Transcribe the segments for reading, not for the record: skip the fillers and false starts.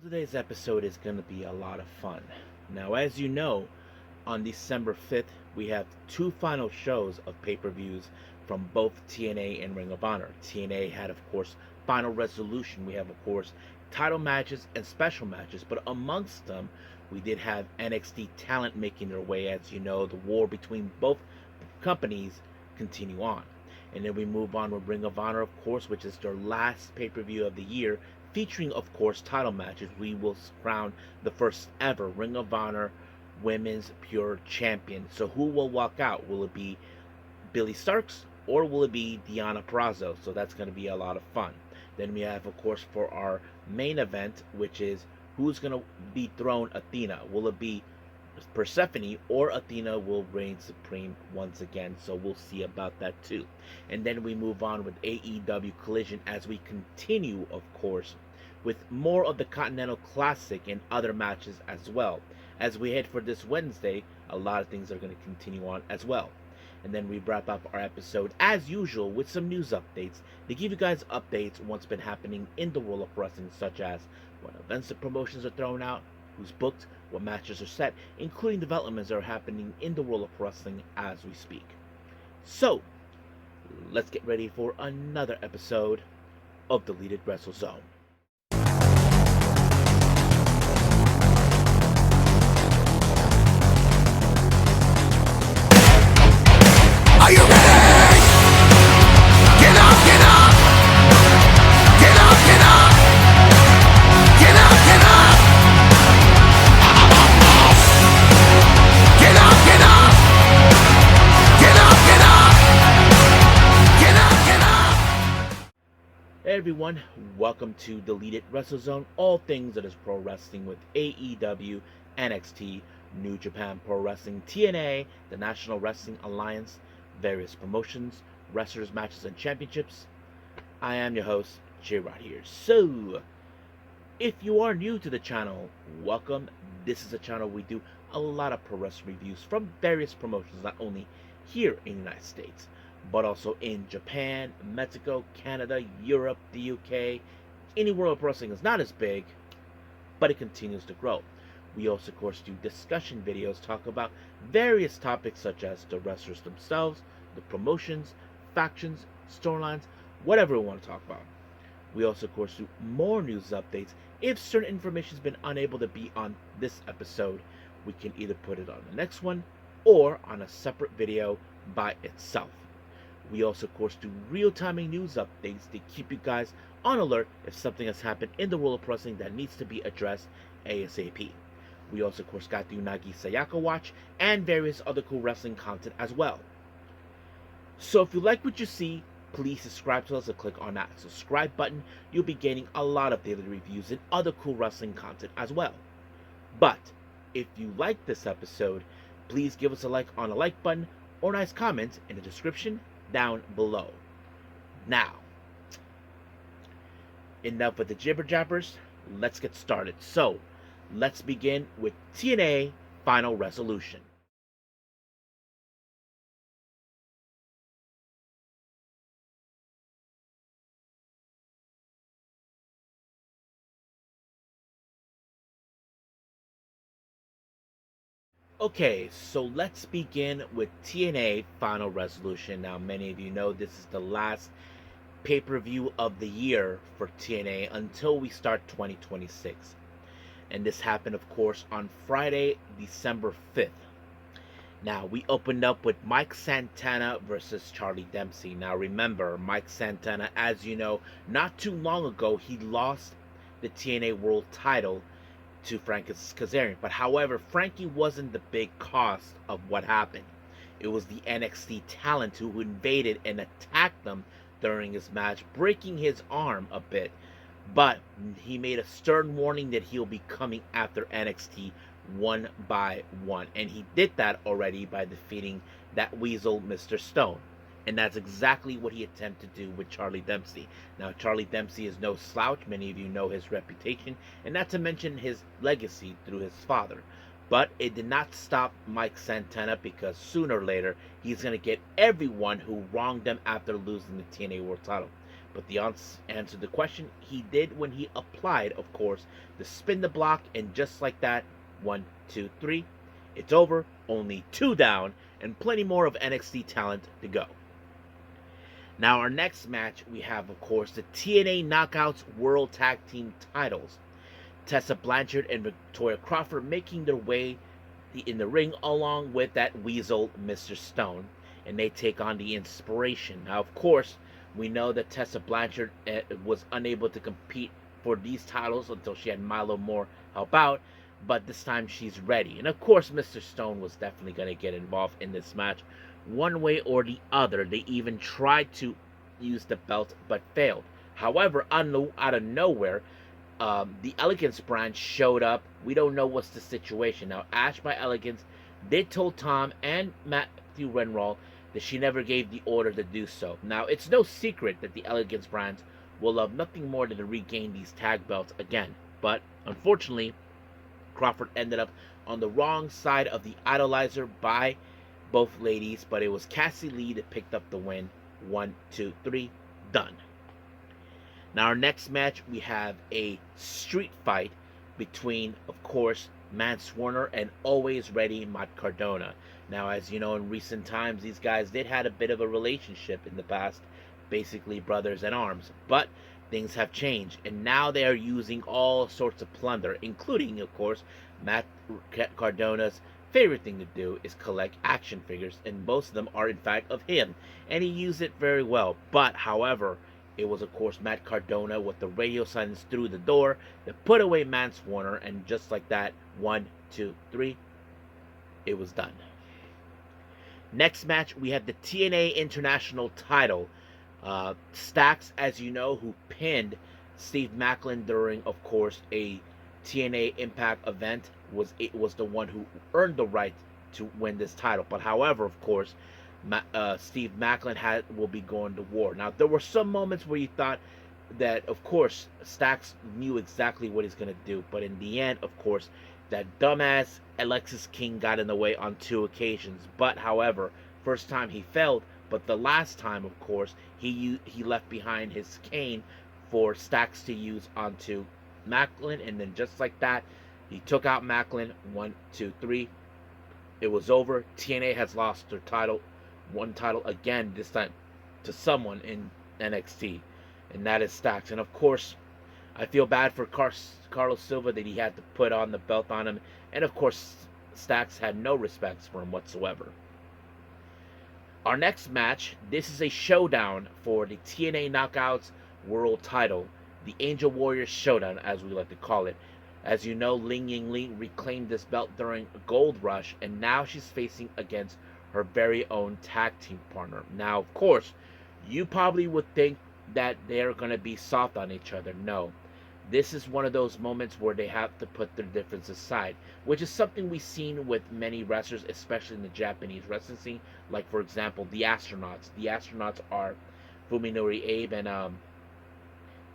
Today's episode is going to be a lot of fun. Now, as you know, on December 5th, we have two final shows of pay per views from both TNA and Ring of Honor. TNA had, of course, Final Resolution. We have, of course, title matches and special matches, but amongst them, we did have NXT talent making their way. As you know, the war between both companies continue on. And then we move on with Ring of Honor, of course, which is their last pay per view of the year, featuring, of course, title matches. We will crown the first ever Ring of Honor Women's Pure Champion. So, who will walk out? Will it be Billy Starks or will it be Deonna Purrazzo? So, that's going to be a lot of fun. Then we have, of course, for our main event, which is who's going to dethrone Athena? Will it be Persephone or Athena will reign supreme once again? So we'll see about that too. And then we move on with AEW Collision as we continue, of course, with more of the Continental Classic and other matches as well. As we head for this Wednesday, a lot of things are going to continue on as well. And then we wrap up our episode as usual with some news updates to give you guys updates on what's been happening in the world of wrestling, such as what events and promotions are thrown out, who's booked, what matches are set, including developments that are happening in the world of wrestling as we speak. So, let's get ready for another episode of Deleted Wrestle Zone. Are you ready? Get up, get up! Get up, get up! Get up, get up! Get up, get up! Get up, get up! Get up, get up! Hey everyone, welcome to Deleted Wrestle Zone, all things that is pro wrestling with AEW, NXT, New Japan Pro Wrestling, TNA, the National Wrestling Alliance, various promotions, wrestlers, matches, and championships. I am your host, J-Rod here. So, if you are new to the channel, welcome. This is a channel we do a lot of pro wrestling reviews from various promotions, not only here in the United States, but also in Japan, Mexico, Canada, Europe, the UK. Any world of wrestling is not as big, but it continues to grow. We also, of course, do discussion videos, talk about various topics such as the wrestlers themselves, the promotions, factions, storylines, whatever we want to talk about. We also, of course, do more news updates. If certain information has been unable to be on this episode, we can either put it on the next one or on a separate video by itself. We also, of course, do real-time news updates to keep you guys on alert if something has happened in the world of wrestling that needs to be addressed ASAP. We also, of course, got the Unagi Sayaka Watch and various other cool wrestling content as well. So if you like what you see, please subscribe to us and click on that subscribe button. You'll be getting a lot of daily reviews and other cool wrestling content as well. But if you like this episode, please give us a like on the like button or nice comments in the description down below. Now, enough with the jibber jabbers. Let's get started. So, let's begin with TNA Final Resolution. Okay, so let's begin with TNA Final Resolution. Now, many of you know this is the last pay-per-view of the year for TNA until we start 2026. And this happened, of course, on Friday, December 5th. Now, we opened up with Mike Santana versus Charlie Dempsey. Now, remember, Mike Santana, as you know, not too long ago, he lost the TNA World title to Francis Kazarian. But, however, Frankie wasn't the big cause of what happened. It was the NXT talent who invaded and attacked them during his match, breaking his arm a bit. But he made a stern warning that he'll be coming after NXT one by one. And he did that already by defeating that weasel, Mr. Stone. And that's exactly what he attempted to do with Charlie Dempsey. Now, Charlie Dempsey is no slouch. Many of you know his reputation. And not to mention his legacy through his father. But it did not stop Mike Santana, because sooner or later, he's going to get everyone who wronged him after losing the TNA World title. But the answer to the question, he did when he applied, of course, the spin the block, and just like that, 1, 2, 3, it's over, only 2 down, and plenty more of NXT talent to go. Now, our next match, we have, of course, the TNA Knockouts World Tag Team titles. Tessa Blanchard and Victoria Crawford making their way in the ring along with that weasel, Mr. Stone, and they take on the Inspiration. Now, of course, we know that Tessa Blanchard was unable to compete for these titles until she had Milo Moore help out, but this time she's ready. And of course, Mr. Stone was definitely going to get involved in this match one way or the other. They even tried to use the belt but failed. However, out of nowhere, the Elegance branch showed up. We don't know what's the situation. Now, Ash by Elegance did tell Tom and Matthew Renroll that she never gave the order to do so. Now, it's no secret that the Elegance branch will love nothing more than to regain these tag belts again. But, unfortunately, Crawford ended up on the wrong side of the idolizer by both ladies, but it was Cassie Lee that picked up the win. 1, 2, 3, done. Now, our next match, we have a street fight between, of course, Mance Warner and always ready Matt Cardona. Now, as you know, in recent times, these guys did had a bit of a relationship in the past, basically brothers in arms. But things have changed, and now they are using all sorts of plunder, including, of course, Matt Cardona's favorite thing to do is collect action figures, and most of them are, in fact, of him, and he used it very well. But, however, it was, of course, Matt Cardona with the radio silence through the door that put away Mance Warner, and just like that, 1, 2, 3, it was done. Next match, we have the TNA International title. Stacks, as you know, who pinned Steve Maclin during, of course, a TNA Impact event, was the one who earned the right to win this title. But however, of course, Steve Maclin will be going to war. Now, there were some moments where you thought that, of course, Stacks knew exactly what he's going to do. But in the end, of course, that dumbass Alexis King got in the way on 2 occasions. But, however, first time he failed, but the last time, of course, he left behind his cane for Stacks to use onto Maclin. And then just like that, he took out Maclin. 1, 2, 3. It was over. TNA has lost their title. One title again, this time to someone in NXT, and that is Stacks. And of course, I feel bad for Carlos Silva that he had to put on the belt on him, and of course, Stacks had no respects for him whatsoever. Our next match, this is a showdown for the TNA Knockouts World Title, the Angel Warriors Showdown, as we like to call it. As you know, Ling Yingli reclaimed this belt during Gold Rush, and now she's facing against her very own tag team partner. Now, of course, you probably would think that they're going to be soft on each other. No. This is one of those moments where they have to put their differences aside, which is something we've seen with many wrestlers, especially in the Japanese wrestling scene. Like, for example, the Astronauts. The Astronauts are Fuminori Abe and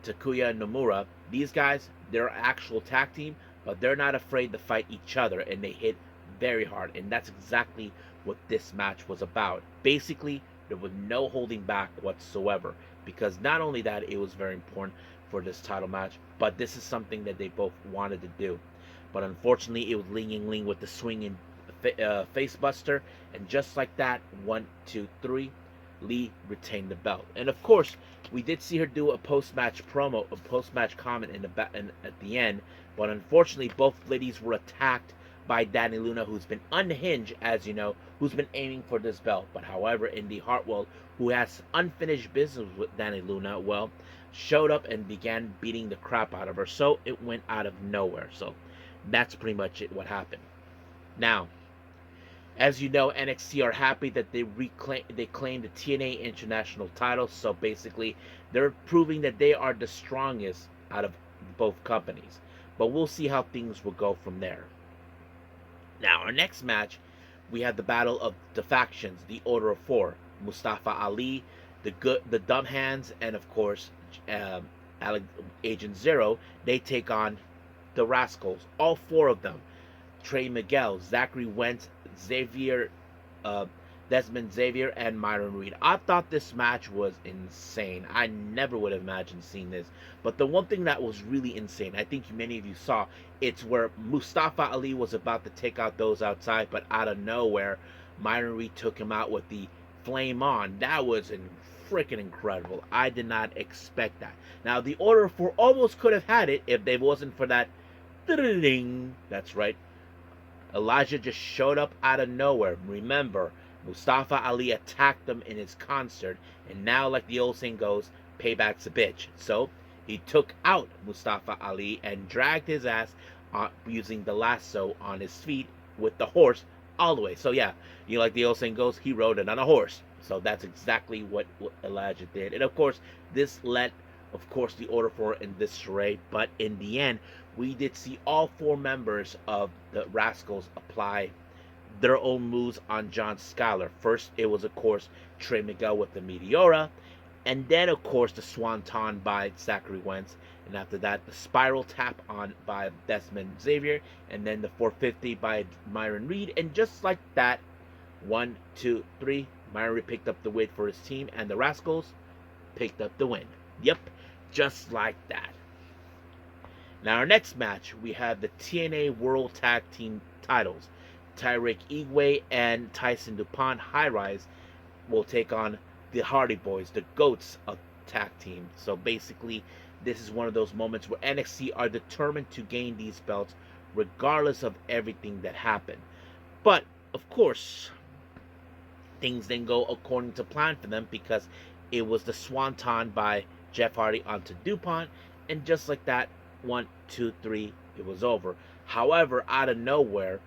Takuya Nomura. These guys, they're an actual tag team, but they're not afraid to fight each other, and they hit very hard, and that's exactly what this match was about. Basically, there was no holding back whatsoever, because not only that, it was very important for this title match, but this is something that they both wanted to do. But unfortunately, it was Ling Yingling with the swinging face buster, and just like that, 1, 2, 3, Lee retained the belt. And of course, we did see her do a post-match promo, a post-match comment at the end, but unfortunately, both ladies were attacked by Danny Luna, who's been unhinged, as you know, who's been aiming for this belt. But however, Indy Hartwell, who has unfinished business with Danny Luna, well, showed up and began beating the crap out of her. So it went out of nowhere. So that's pretty much what happened. Now, as you know, NXT are happy that they claimed the TNA International title. So basically, they're proving that they are the strongest out of both companies. But we'll see how things will go from there. Now, our next match, we have the battle of the factions, the Order of 4. Mustafa Ali, the Dumb Hands, and of course, Agent Zero. They take on the Rascals, all 4 of them. Trey Miguel, Zachary Wentz, Xavier, the Desmond Xavier and Myron Reed. I thought this match was insane. I never would have imagined seeing this. But the one thing that was really insane, I think many of you saw, it's where Mustafa Ali was about to take out those outside, but out of nowhere, Myron Reed took him out with the Flame On. That was freaking incredible. I did not expect that. Now, the Order 4 almost could have had it if they wasn't for that. Ding. That's right. Elijah just showed up out of nowhere. Remember, Mustafa Ali attacked them in his concert, and now, like the old saying goes, payback's a bitch. So he took out Mustafa Ali and dragged his ass using the lasso on his feet with the horse all the way. So yeah, like the old saying goes, he rode it on a horse. So that's exactly what Elijah did. And of course, this led, of course, the Order 4 in disarray. But in the end, we did see all 4 members of the Rascals apply their own moves on John Skyler. First, it was, of course, Trey Miguel with the Meteora. And then, of course, the Swanton by Zachary Wentz. And after that, the Spiral Tap on by Desmond Xavier. And then the 450 by Myron Reed. And just like that, 1, 2, 3, Myron Reed picked up the win for his team. And the Rascals picked up the win. Yep, just like that. Now, our next match, we have the TNA World Tag Team titles. Tyrick Igwe and Tyson DuPont High Rise will take on the Hardy Boys, the GOATs of tag team. So basically, this is one of those moments where NXT are determined to gain these belts regardless of everything that happened. But, of course, things didn't go according to plan for them because it was the Swanton by Jeff Hardy onto DuPont, and just like that, 1, 2, 3, it was over. However, out of nowhere,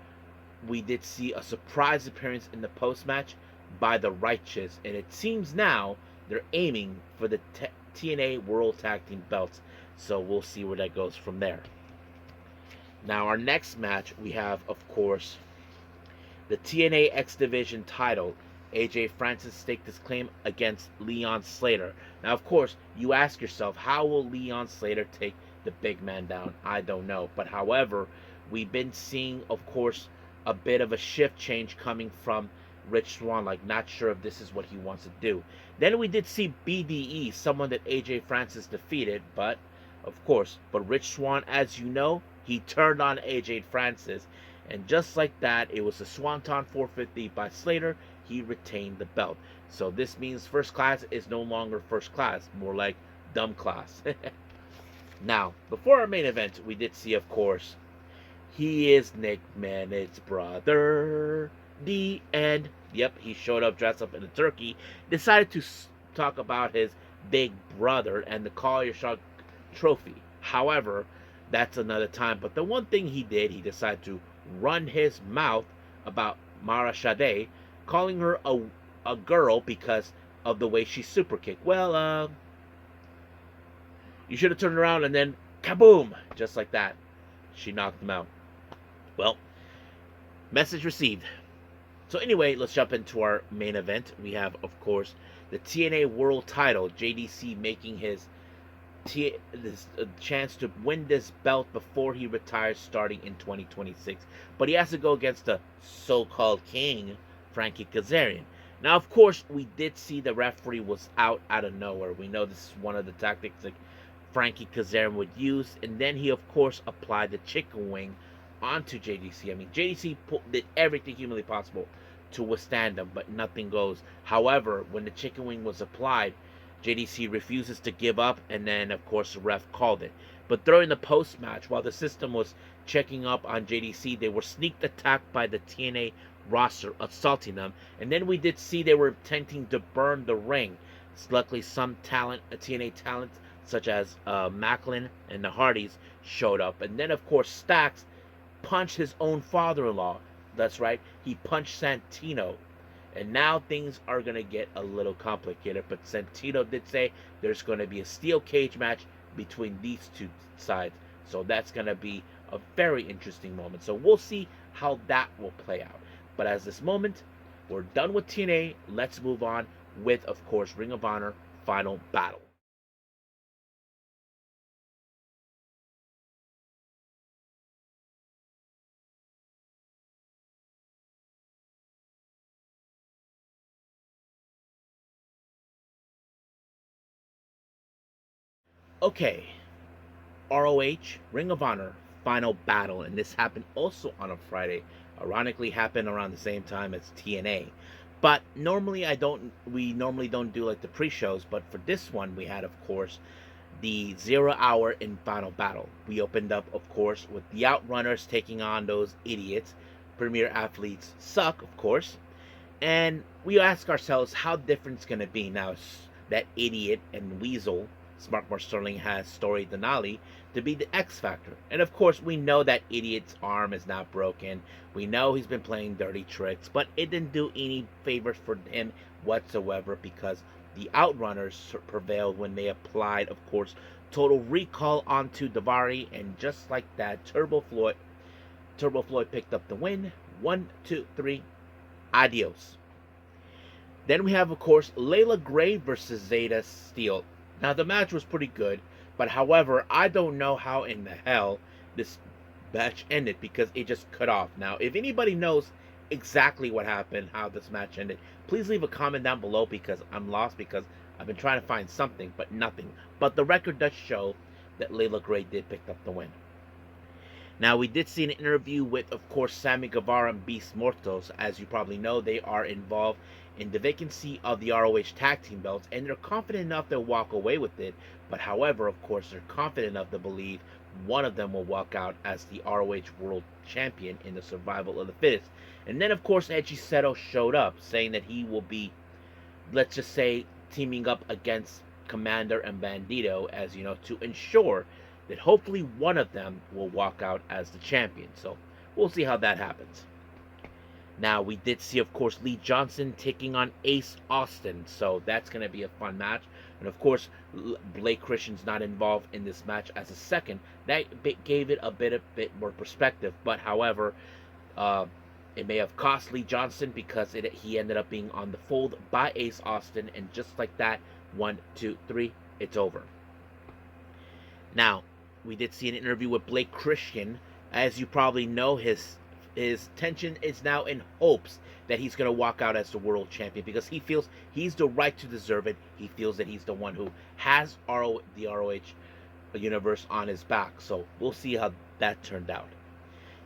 we did see a surprise appearance in the post-match by the Righteous, and it seems now they're aiming for the TNA World Tag Team belts, so we'll see where that goes from there. Now, our next match, we have, of course, the TNA X Division title. AJ Francis staked his claim against Leon Slater. Now, of course, you ask yourself, how will Leon Slater take the big man down? I don't know. But however, we've been seeing, of course, a bit of a shift change coming from Rich Swann, like not sure if this is what he wants to do. Then we did see BDE, someone that AJ Francis defeated, but Rich Swann, as you know, he turned on AJ Francis, and just like that, it was a Swanton 450 by Slater. He retained the belt. So this means first class is no longer first class, more like dumb class. Now, before our main event, we did see, of course, he is Nick Mannett's brother. The end. Yep, he showed up dressed up in a turkey. Decided to talk about his big brother and the Call Your Shot trophy. However, that's another time. But the one thing he did, he decided to run his mouth about Mara Shade, calling her a girl because of the way she super kicked. Well, you should have turned around and then kaboom, just like that. She knocked him out. Well, message received. So anyway, let's jump into our main event. We have, of course, the TNA World Title. JDC making his chance to win this belt before he retires starting in 2026. But he has to go against the so-called king, Frankie Kazarian. Now, of course, we did see the referee was out of nowhere. We know this is one of the tactics that Frankie Kazarian would use. And then he, of course, applied the chicken wing onto JDC. I mean, JDC did everything humanly possible to withstand him, but nothing goes. However, when the chicken wing was applied, JDC refuses to give up, and then, of course, the ref called it. But during the post-match, while the system was checking up on JDC, they were sneak attacked by the TNA roster, assaulting them. And then we did see they were attempting to burn the ring. Luckily, some talent, TNA talent, such as Macklin and the Hardys, showed up. And then, of course, Stax punched his own father-in-law. That's right, he punched Santino. And now things are going to get a little complicated. But Santino did say there's going to be a steel cage match between these two sides. So that's going to be a very interesting moment. So we'll see how that will play out. But as this moment, we're done with TNA. Let's move on with, of course, Ring of Honor Final Battle. Okay, ROH, Ring of Honor, final battle, and this happened also on a Friday. Ironically, happened around the same time as TNA. But normally we normally don't do like the pre-shows, but for this one we had, of course, the 0 hour in final battle. We opened up, of course, with the Outrunners taking on those idiots. Premier athletes suck, of course. And we ask ourselves how different it's going to be now. That idiot and Weasel, Smartmore Sterling, has Story Denali to be the X Factor. And of course, we know that idiot's arm is not broken. We know he's been playing dirty tricks, but it didn't do any favors for him whatsoever because the Outrunners prevailed when they applied, of course, Total Recall onto Davari, and just like that, Turbo Floyd picked up the win. 1, 2, 3, adios. Then we have, of course, Layla Gray versus Zeta Steele. Now, the match was pretty good, but however, I don't know how in the hell this match ended because it just cut off. Now, if anybody knows exactly what happened, how this match ended, please leave a comment down below because I'm lost because I've been trying to find something, but nothing. But the record does show that Layla Gray did pick up the win. Now, we did see an interview with, of course, Sammy Guevara and Beast Mortos. As you probably know, they are involved in the vacancy of the ROH tag team belts, and they're confident enough to walk away with it. But however, of course, they're confident enough to believe one of them will walk out as the ROH World Champion in the survival of the fittest. And then, of course, Eiji Seto showed up, saying that he will be, let's just say, teaming up against Commander and Bandito, as you know, to ensure that hopefully one of them will walk out as the champion. So we'll see how that happens. Now, we did see, of course, Lee Johnson taking on Ace Austin, so that's going to be a fun match. And of course, Blake Christian's not involved in this match as a second. That gave it a bit more perspective. But however, it may have cost Lee Johnson because he ended up being on the fold by Ace Austin, and just like that, 1, 2, 3, it's over. Now, we did see an interview with Blake Christian. As you probably know, his tension is now in hopes that he's going to walk out as the world champion because he feels he's the right to deserve it. He feels that he's the one who has the ROH universe on his back. So we'll see how that turned out.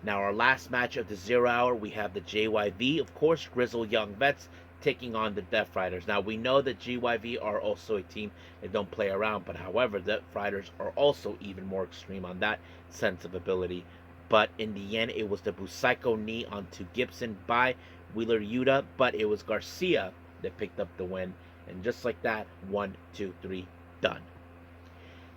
Now, our last match of the 0 hour, we have the JYV, of course, Grizzled Young Vets, taking on the Death Riders. Now, we know that JYV are also a team that don't play around, but however, the Death Riders are also even more extreme on that sense of ability. But in the end, it was the Busaiku knee onto Gibson by Wheeler Yuta, but it was Garcia that picked up the win. And just like that, 1, 2, 3, done.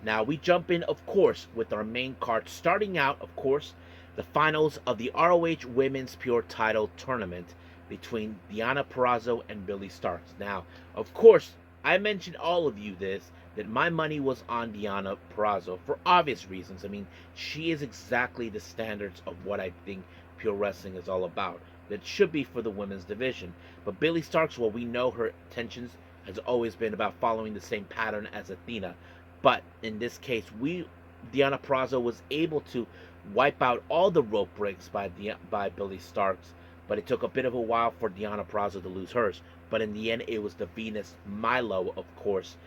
Now, we jump in, of course, with our main card, starting out, of course, the finals of the ROH Women's Pure Title Tournament between Deonna Purrazzo and Billie Starkz. Now, of course, I mentioned all of you this, that my money was on Deonna Purrazzo for obvious reasons. I mean, she is exactly the standards of what I think pure wrestling is all about. That should be for the women's division. But Billie Starkz, well, we know her intentions has always been about following the same pattern as Athena. But in this case, Deonna Purrazzo was able to wipe out all the rope breaks by Billie Starkz, but it took a bit of a while for Deonna Purrazzo to lose hers. But in the end, it was the Venus Milo, of course,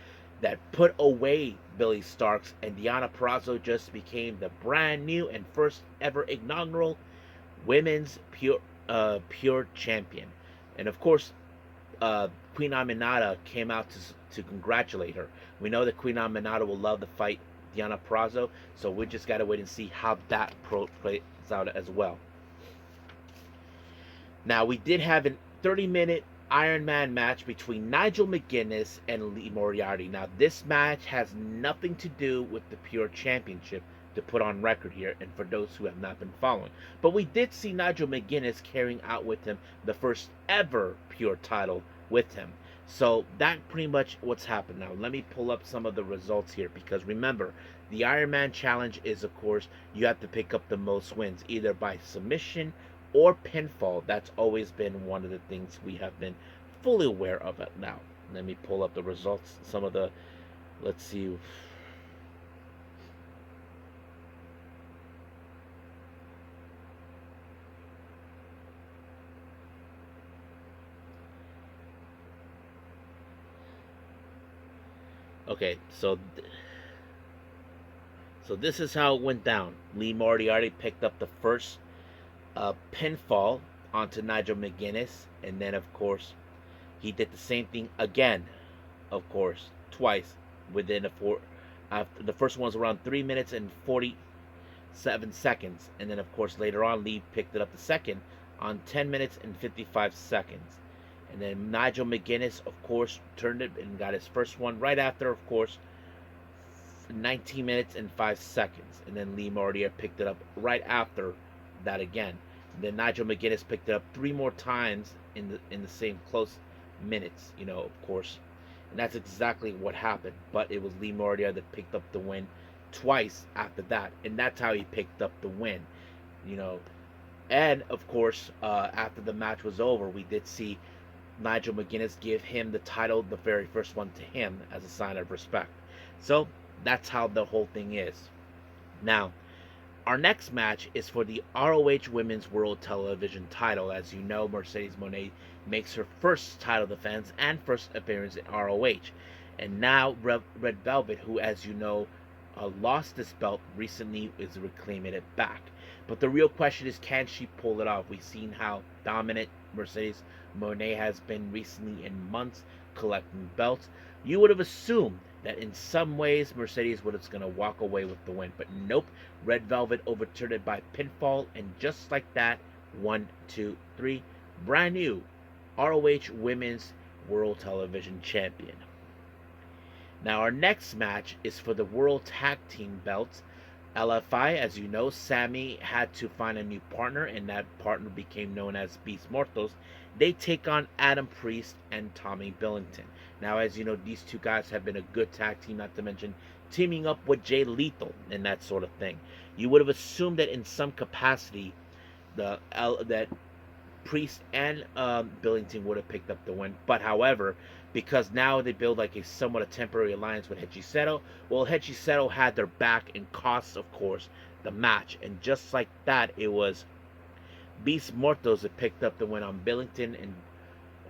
that put away Billie Starkz, and Deonna Purrazzo just became the brand new and first ever inaugural women's pure champion. And of course, Queen Aminata came out to congratulate her. We know that Queen Aminata will love to fight Deonna Purrazzo, so we just got to wait and see how that plays out as well. Now, we did have a 30-minute Iron Man match between Nigel McGuinness and Lee Moriarty. Now, this match has nothing to do with the Pure Championship, to put on record here, and for those who have not been following. But we did see Nigel McGuinness carrying out with him the first ever Pure title with him. So that pretty much what's happened now. Let me pull up some of the results here, because remember, the Iron Man challenge is, of course, you have to pick up the most wins, either by submission or pinfall. That's always been one of the things we have been fully aware of it now. Let me pull up the results. Some of the, let's see. Okay, so So this is how it went down. Lee Moriarty picked up the first pinfall onto Nigel McGuinness, and then of course he did the same thing again, of course, twice within a four. After the first one was around 3 minutes and 47 seconds, and then of course later on Lee picked it up the second on 10 minutes and 55 seconds. And then Nigel McGuinness, of course, turned it and got his first one right after, of course, 19 minutes and 5 seconds. And then Lee Moriarty picked it up right after that again. And then Nigel McGuinness picked it up 3 more times in the same close minutes, of course. And that's exactly what happened. But it was Lee Moriarty that picked up the win twice after that. And that's how he picked up the win, you know. And, of course, after the match was over, we did see Nigel McGuinness give him the title, the very first one to him, as a sign of respect. So that's how the whole thing is. Now, our next match is for the ROH Women's World Television title. As you know, Mercedes Moné makes her first title defense and first appearance in ROH. And now Red Velvet, who, as you know, lost this belt recently, is reclaiming it back. But the real question is, can she pull it off? We've seen how dominant Mercedes Moné has been recently in months collecting belts. You would have assumed that in some ways Mercedes was going to walk away with the win. But nope, Red Velvet overturned it by pinfall. And just like that, 1, 2, 3, brand new ROH Women's World Television Champion. Now our next match is for the World Tag Team belts. LFI, as you know, Sammy had to find a new partner, and that partner became known as Beast Mortos. They take on Adam Priest and Tommy Billington. Now, as you know, these two guys have been a good tag team, not to mention teaming up with Jay Lethal and that sort of thing. You would have assumed that in some capacity, that Priest and Billington would have picked up the win. But however, because now they build like a somewhat a temporary alliance with Hechiseto, well, Hechiseto had their back and cost, of course, the match. And just like that, it was Beast Mortos that picked up the win on Billington. And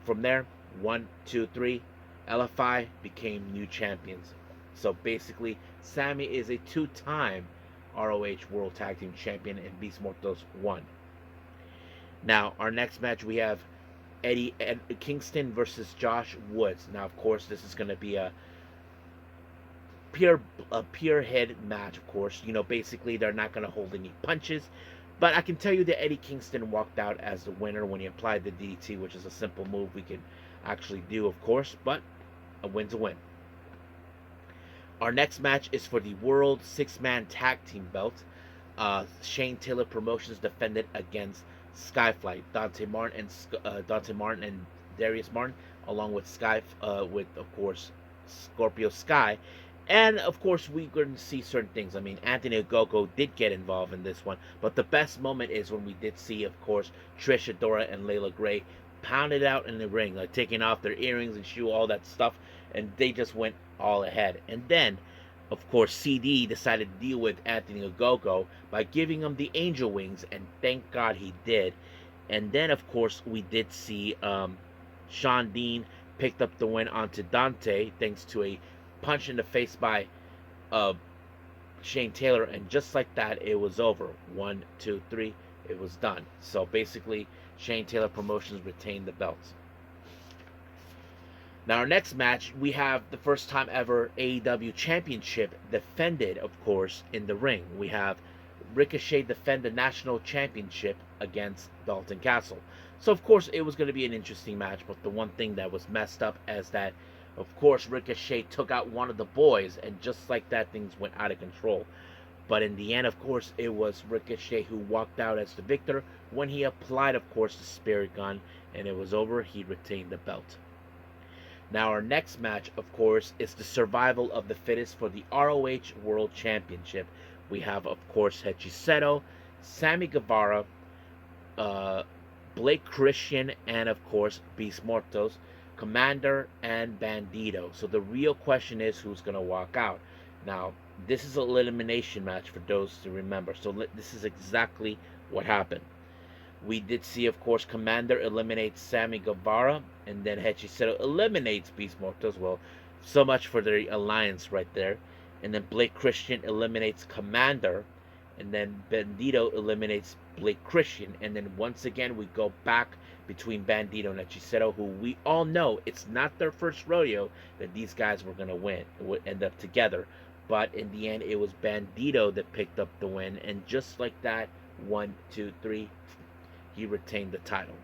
from there, 1, 2, 3, LFI became new champions. So basically, Sammy is a 2-time ROH World Tag Team Champion, and Beast Mortos won. Now, our next match, we have Eddie Kingston versus Josh Woods. Now, of course, this is going to be a pure head match, of course. Basically, they're not going to hold any punches. But I can tell you that Eddie Kingston walked out as the winner when he applied the DDT, which is a simple move we can actually do, of course. But a win's a win. Our next match is for the World 6-Man Tag Team belt. Shane Taylor Promotions defended against Skyflight, Dante Martin and Darius Martin, along with of course Scorpio Sky, and of course we're going to see certain things. I mean, Anthony Ogogo did get involved in this one, but the best moment is when we did see, of course, Trish Adora and Layla Gray pounded out in the ring, like taking off their earrings and shoe, all that stuff, and they just went all ahead. And then, of course, CD decided to deal with Anthony Ogogo by giving him the angel wings, and thank God he did. And then, of course, we did see Sean Dean picked up the win onto Dante thanks to a punch in the face by Shane Taylor, and just like that, it was over. 1, 2, 3, it was done. So basically, Shane Taylor Promotions retained the belts. Now, our next match, we have the first time ever AEW Championship defended, of course, in the ring. We have Ricochet defend the National Championship against Dalton Castle. So, of course, it was going to be an interesting match, but the one thing that was messed up is that, of course, Ricochet took out one of the boys, and just like that, things went out of control. But in the end, of course, it was Ricochet who walked out as the victor when he applied, of course, the Spirit Gun, and it was over. He retained the belt. Now, our next match, of course, is the survival of the fittest for the ROH World Championship. We have, of course, Hechiseto, Sammy Guevara, Blake Christian, and, of course, Beast Mortos, Commander, and Bandito. So the real question is who's going to walk out. Now, this is an elimination match for those to remember. So this is exactly what happened. We did see, of course, Commander eliminates Sammy Guevara, and then Hechiseto eliminates Beast Mortos. Well, so much for their alliance right there. and then Blake Christian eliminates Commander, and then Bandito eliminates Blake Christian, and then once again we go back between Bandito and Hechicero, who we all know it's not their first rodeo that these guys were going to win, would end up together. But in the end, it was Bandito that picked up the win, and just like that, 1, 2, 3, he retained the title.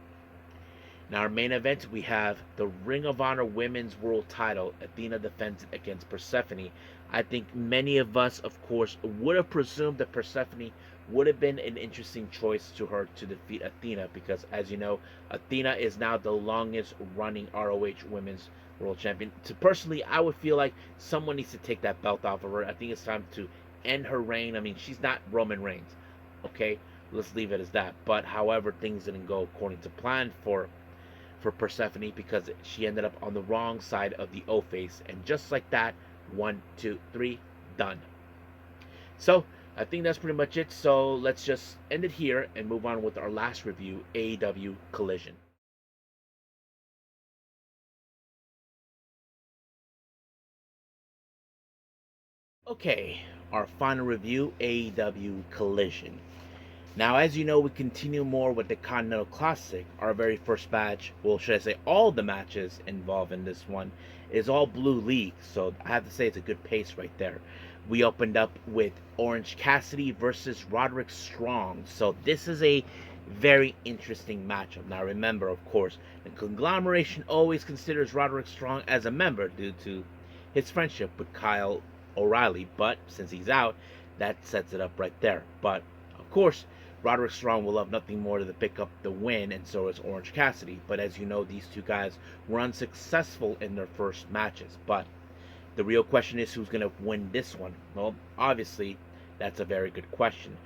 Now, our main event, we have the Ring of Honor Women's World Title. Athena defends it against Persephone. I think many of us, of course, would have presumed that Persephone would have been an interesting choice to her to defeat Athena, because, as you know, Athena is now the longest running ROH Women's World Champion. Personally, I would feel like someone needs to take that belt off of her. I think it's time to end her reign. I mean, she's not Roman Reigns, okay? Let's leave it as that. But, however, things didn't go according to plan for Persephone, because she ended up on the wrong side of the O-face, and just like that, 1, 2, 3, done. So I think that's pretty much it. So let's just end it here and move on with our last review, AEW Collision. Okay, our final review, AEW Collision. Now, as you know, we continue more with the Continental Classic. Our very first match, well, should I say all the matches involved in this one, is all Blue League. So I have to say it's a good pace right there. We opened up with Orange Cassidy versus Roderick Strong. So this is a very interesting matchup. Now remember, of course, the conglomeration always considers Roderick Strong as a member due to his friendship with Kyle O'Reilly. But since he's out, that sets it up right there. But of course, Roderick Strong will love nothing more than to pick up the win, and so is Orange Cassidy. But as you know, these two guys were unsuccessful in their first matches. But the real question is, who's going to win this one? Well, obviously, that's a very good question.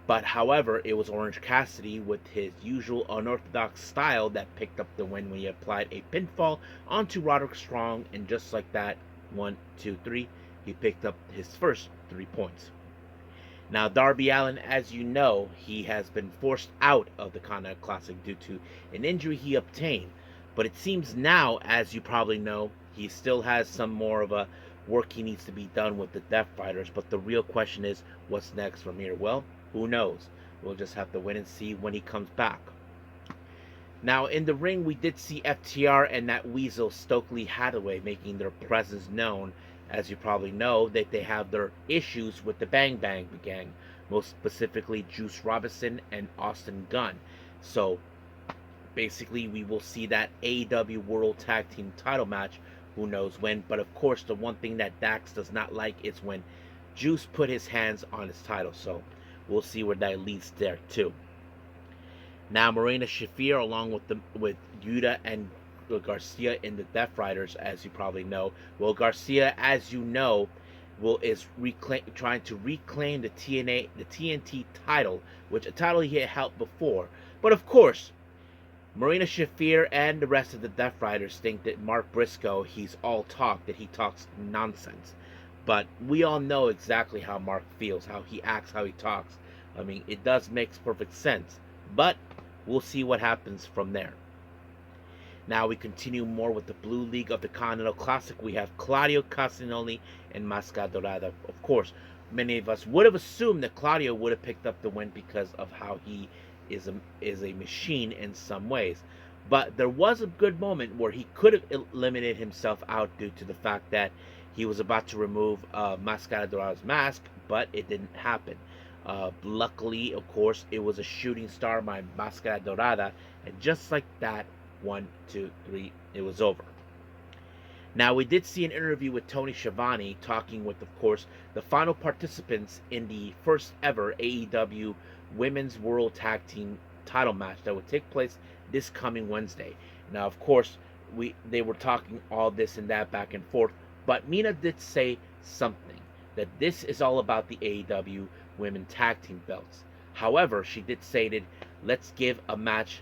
But however, it was Orange Cassidy with his usual unorthodox style that picked up the win when he applied a pinfall onto Roderick Strong, and just like that, 1, 2, 3, he picked up his first 3 points. Now, Darby Allin, as you know, he has been forced out of the Continental Classic due to an injury he obtained. But it seems now, as you probably know, he still has some more of a work he needs to be done with the Death Riders. But the real question is, what's next from here? Well, who knows? We'll just have to wait and see when he comes back. Now, in the ring, we did see FTR and that weasel Stokely Hathaway making their presence known. As you probably know, that they have their issues with the Bang Bang Gang, most specifically Juice Robinson and Austin Gunn. So basically, we will see that AEW World Tag Team title match, who knows when. But of course, the one thing that Dax does not like is when Juice put his hands on his title. So we'll see where that leads there too. Now, Marina Shafir, along with Yuta and Garcia in the Death Riders, as you probably know. Well, Garcia, as you know, is trying to reclaim the TNT title, which a title he had held before. But of course, Marina Shafir and the rest of the Death Riders think that Mark Briscoe, he's all talk, that he talks nonsense. But we all know exactly how Mark feels, how he acts, how he talks. I mean, it does make perfect sense. But we'll see what happens from there. Now we continue more with the Blue League of the Continental Classic. We have Claudio Castagnoli and Máscara Dorada. Of course, many of us would have assumed that Claudio would have picked up the win because of how he is a machine in some ways. But there was a good moment where he could have eliminated himself out due to the fact that he was about to remove Máscara Dorada's mask, but it didn't happen. Luckily, of course, it was a shooting star by Máscara Dorada, and just like that, 1, 2, 3, it was over. Now, we did see an interview with Tony Schiavone talking with, of course, the final participants in the first ever AEW Women's World Tag Team title match that would take place this coming Wednesday. Now, of course, they were talking all this and that back and forth, but Mina did say something, that this is all about the AEW Women Tag Team belts. However, she did say that let's give a match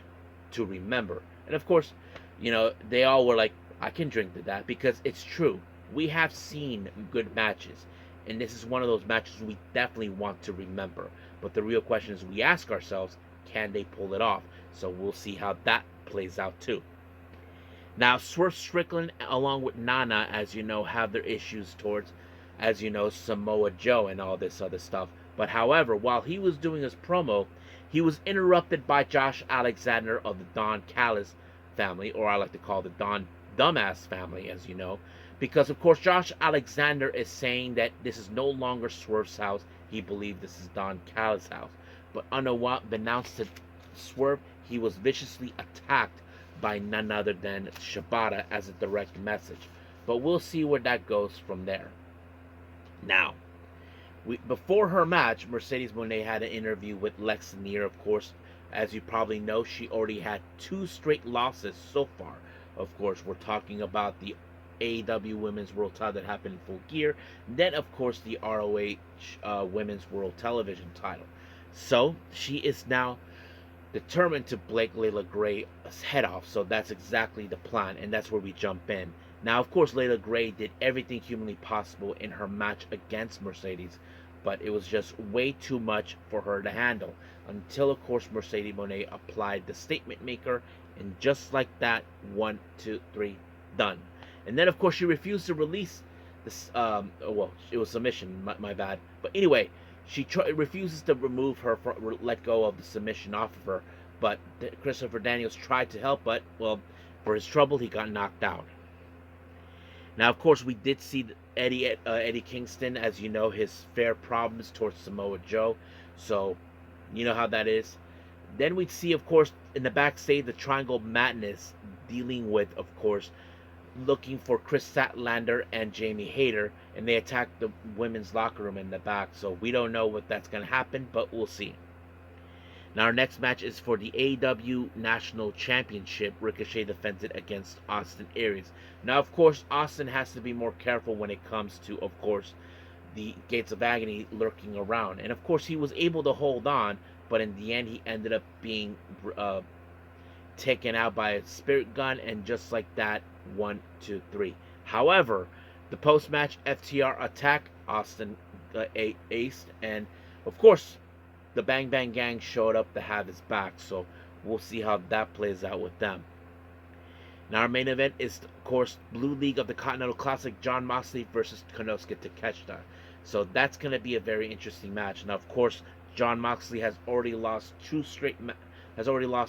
to remember. And of course, you know, they all were like, I can drink to that, because it's true. We have seen good matches, and this is one of those matches we definitely want to remember. But the real question is, we ask ourselves, can they pull it off? So we'll see how that plays out too. Now, Swerve Strickland, along with Nana, as you know, have their issues towards as you know, Samoa Joe and all this other stuff. But however, while he was doing his promo, he was interrupted by Josh Alexander of the Don Callis family, or I like to call the Don Dumbass family, as you know, because of course Josh Alexander is saying that this is no longer Swerve's house. He believed this is Don Callis' house. But unbeknownst to Swerve, he was viciously attacked by none other than Shibata as a direct message. But we'll see where that goes from there. Now, before her match, Mercedes Moné had an interview with Lex Nier. Of course, as you probably know, she already had 2 straight losses so far. Of course, we're talking about the AEW Women's World Title that happened in Full Gear. Then, of course, the ROH Women's World Television Title. So, she is now determined to break Layla Gray's head off. So that's exactly the plan, and that's where we jump in. Now, of course, Layla Gray did everything humanly possible in her match against Mercedes, but it was just way too much for her to handle. Until, of course, Mercedes Moné applied the statement maker, and just like that, 1, 2, 3, done. And then, of course, she refused to release this. Well, it was submission. My bad. But anyway, she refuses to remove her, let go of the submission off of her. But Christopher Daniels tried to help, but well, for his trouble, he got knocked out. Now, of course, we did see Eddie Kingston, as you know, his fair problems towards Samoa Joe. So, you know how that is. Then we'd see, of course, in the backstage, the Triangle Madness dealing with, of course, looking for Chris Statlander and Jamie Hayter, and they attacked the women's locker room in the back. So we don't know what that's going to happen, but we'll see. Now, our next match is for the AEW National Championship. Ricochet defends it against Austin Aries. Now, of course, Austin has to be more careful when it comes to, of course, the Gates of Agony lurking around. And, of course, he was able to hold on, but in the end, he ended up being taken out by a spirit gun, and just like that, 1, 2, 3. However, the post-match FTR attack, Austin aced, and, of course, the Bang Bang Gang showed up to have his back, so we'll see how that plays out with them. Now, our main event is, of course, Blue League of the Continental Classic, Jon Moxley versus Konosuke Takeshita. So that's going to be a very interesting match. Now, of course, Jon Moxley has already lost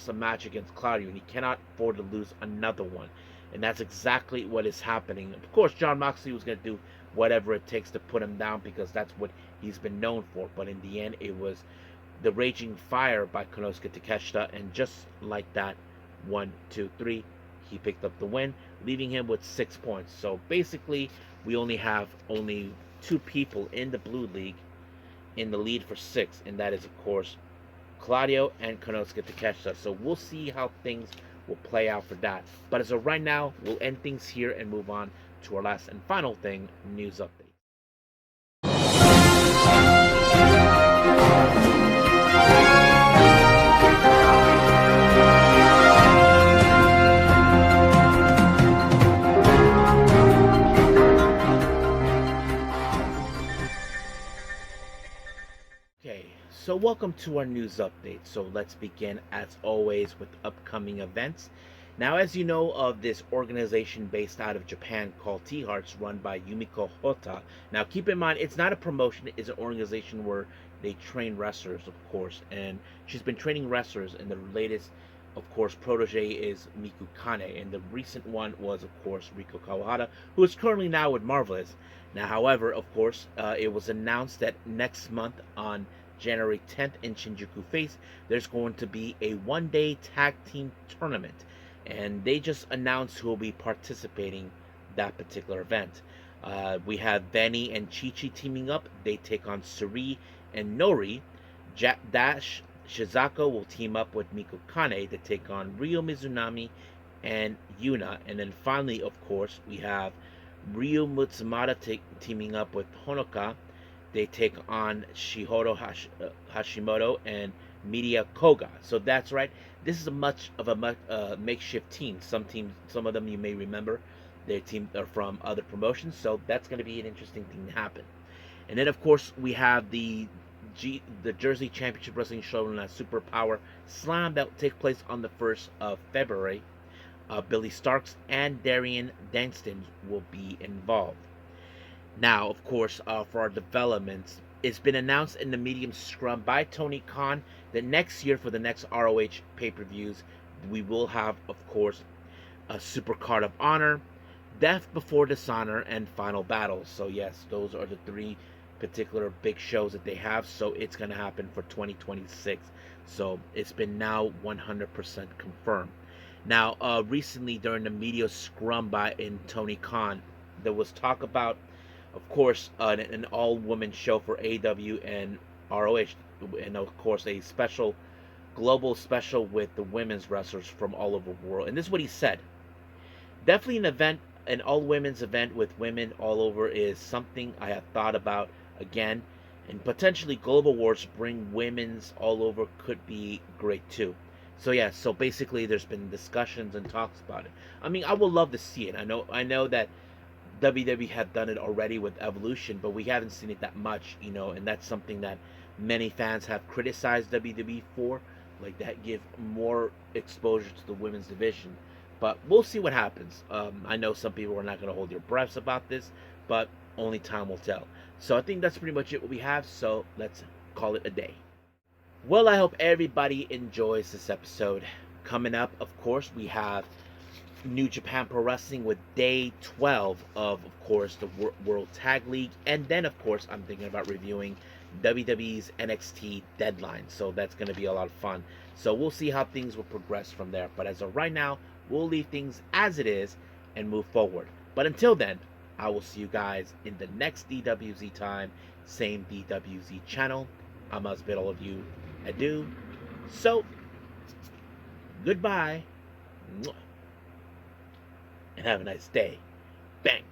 a match against Claudio, and he cannot afford to lose another one. And that's exactly what is happening. Of course, Jon Moxley was going to do whatever it takes to put him down, because that's what he's been known for. But in the end, it was the Raging Fire by Konosuke Takeshita, and just like that, 1, 2, 3, he picked up the win, leaving him with 6 points. So basically, we only have 2 people in the Blue League in the lead for 6, and that is, of course, Claudio and Konosuke Takeshita. So we'll see how things will play out for that. But as of right now, we'll end things here and move on to our last and final thing, news update. So welcome to our news update. So let's begin, as always, with upcoming events. Now, as you know of this organization based out of Japan called T-Hearts, run by Yumiko Hota. Now, keep in mind, it's not a promotion. It's an organization where they train wrestlers, of course. And she's been training wrestlers, and the latest, of course, protege is Miku Kane. And the recent one was, of course, Riko Kawahara, who is currently now with Marvelous. Now, however, of course, it was announced that next month on January 10th in Shinjuku Face, there's going to be a one-day tag team tournament, and they just announced who will be participating that particular event. We have Benny and Chi-Chi teaming up. They take on Suri and Nori. Dash Shizako will team up with Miku Kane to take on Ryo Mizunami and Yuna. And then finally, of course, we have Ryu Mutsumata teaming up with Honoka. They take on Shihiro Hashimoto and Media Koga. So that's right. This is a much of a makeshift team. Some of them you may remember, their team are from other promotions. So that's going to be an interesting thing to happen. And then, of course, we have the Jersey Championship Wrestling show known as Super Power Slam that will take place on the 1st of February. Billy Starks and Darian Danston will be involved. Now, of course, for our developments, it's been announced in the Media Scrum by Tony Khan that next year for the next ROH pay-per-views, we will have, of course, a Super Card of Honor, Death Before Dishonor, and Final Battle. So yes, those are the three particular big shows that they have. So it's going to happen for 2026. So it's been now 100% confirmed. Now, recently during the Media Scrum by in Tony Khan, there was talk about, of course, an all-woman show for AEW and ROH, and of course a special global special with the women's wrestlers from all over the world. And this is what he said: definitely an event, an all women's event with women all over is something I have thought about again. And potentially Global Wars bring women's all over could be great too. So yeah, so basically there's been discussions and talks about it. I mean, I would love to see it. I know that WWE have done it already with Evolution, but we haven't seen it that much, and that's something that many fans have criticized WWE for, like that give more exposure to the women's division. But we'll see what happens. I know some people are not going to hold their breaths about this, but only time will tell. So I think that's pretty much it what we have. So let's call it a day. Well, I hope everybody enjoys this episode. Coming up, of course, we have New Japan Pro Wrestling with day 12 of course, the World Tag League. And then, of course, I'm thinking about reviewing WWE's NXT Deadline. So that's going to be a lot of fun. So we'll see how things will progress from there. But as of right now, we'll leave things as it is and move forward. But until then, I will see you guys in the next DWZ time. Same DWZ channel. I must bid all of you adieu. So, goodbye. And have a nice day. Bang.